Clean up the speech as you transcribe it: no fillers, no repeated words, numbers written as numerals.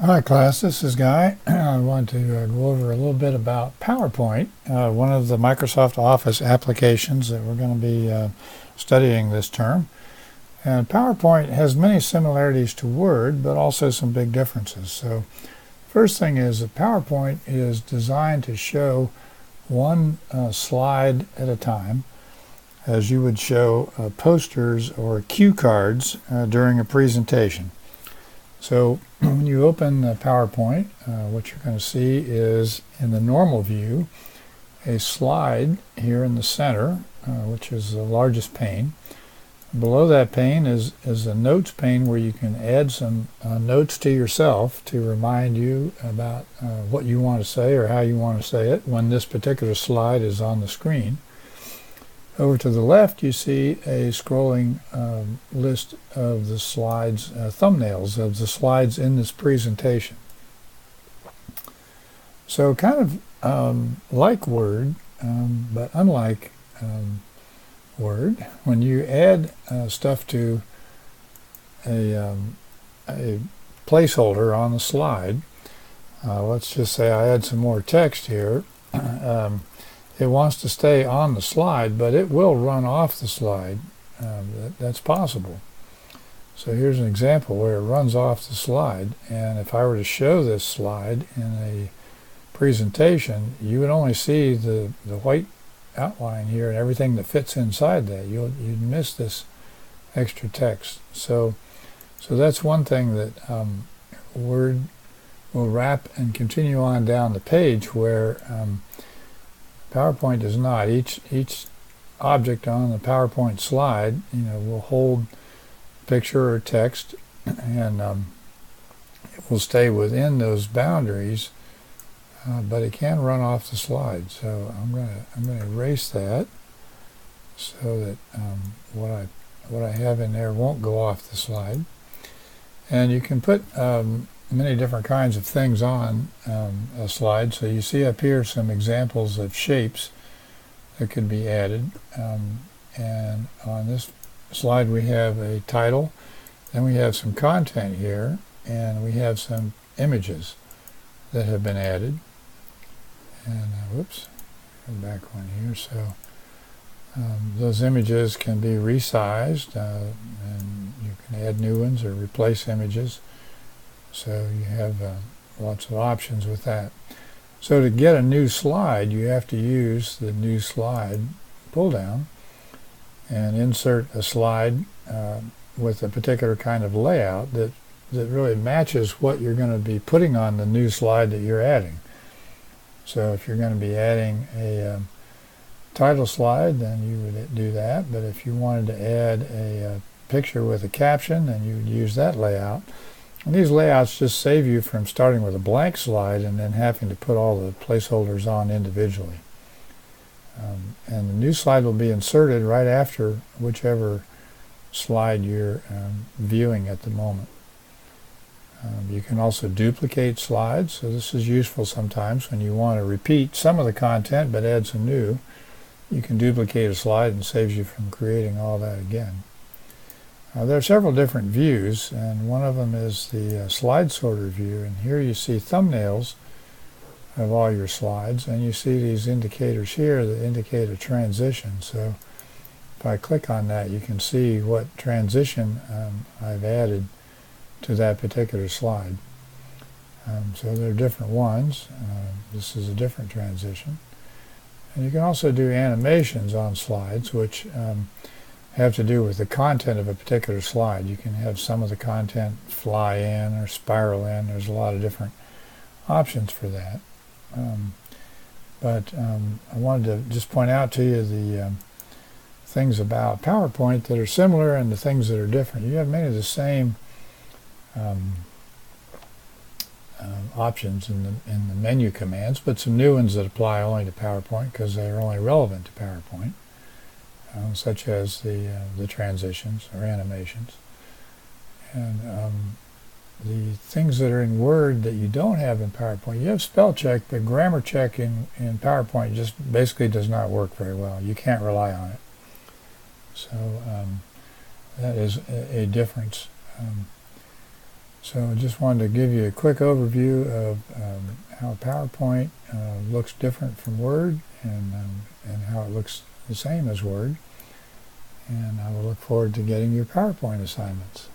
Hi class, this is Guy. I want to go over a little bit about PowerPoint, one of the Microsoft Office applications that we're going to be studying this term. And PowerPoint has many similarities to Word, but also some big differences. So first thing is that PowerPoint is designed to show one slide at a time, as you would show posters or cue cards during a presentation. So when you open PowerPoint, what you're going to see is, in the normal view, a slide here in the center, which is the largest pane. Below that pane is a notes pane where you can add some notes to yourself to remind you about what you want to say or how you want to say it when this particular slide is on the screen. Over to the left, you see a scrolling list of the slides, thumbnails of the slides in this presentation. So kind of like Word, but unlike Word, when you add stuff to a placeholder on the slide, let's just say I add some more text here. It wants to stay on the slide, but it will run off the slide. That's possible. So here's an example where it runs off the slide, and if I were to show this slide in a presentation, you would only see the white outline here and everything that fits inside that. You'd miss this extra text. So that's one thing that Word will wrap and continue on down the page, where PowerPoint does not. Each object on the PowerPoint slide, will hold picture or text, and it will stay within those boundaries, but it can run off the slide. So I'm going to erase that so that what I have in there won't go off the slide. And you can put many different kinds of things on a slide. So you see up here some examples of shapes that could be added. And on this slide we have a title, then we have some content here, and we have some images that have been added. And whoops, go back one here. So those images can be resized, and you can add new ones or replace images. So you have lots of options with that. So to get a new slide, you have to use the new slide pull down and insert a slide with a particular kind of layout that really matches what you're going to be putting on the new slide that you're adding. So if you're going to be adding a title slide, then you would do that. But if you wanted to add a picture with a caption, then you would use that layout. And these layouts just save you from starting with a blank slide and then having to put all the placeholders on individually. And the new slide will be inserted right after whichever slide you're viewing at the moment. You can also duplicate slides, so this is useful sometimes when you want to repeat some of the content but add some new. You can duplicate a slide and saves you from creating all that again. There are several different views, and one of them is the slide sorter view, and here you see thumbnails of all your slides, and you see these indicators here that indicate a transition. So if I click on that, you can see what transition I've added to that particular slide. So there are different ones. This is a different transition. And you can also do animations on slides, which have to do with the content of a particular slide. You can have some of the content fly in or spiral in. There's a lot of different options for that. But I wanted to just point out to you the things about PowerPoint that are similar and the things that are different. You have many of the same options in the menu commands, but some new ones that apply only to PowerPoint because they're only relevant to PowerPoint. Such as the transitions or animations. And the things that are in Word that you don't have in PowerPoint, you have spell check, but grammar check in PowerPoint just basically does not work very well. You can't rely on it. So that is a difference. So I just wanted to give you a quick overview of how PowerPoint looks different from Word, and how it looks the same as Word. And I will look forward to getting your PowerPoint assignments.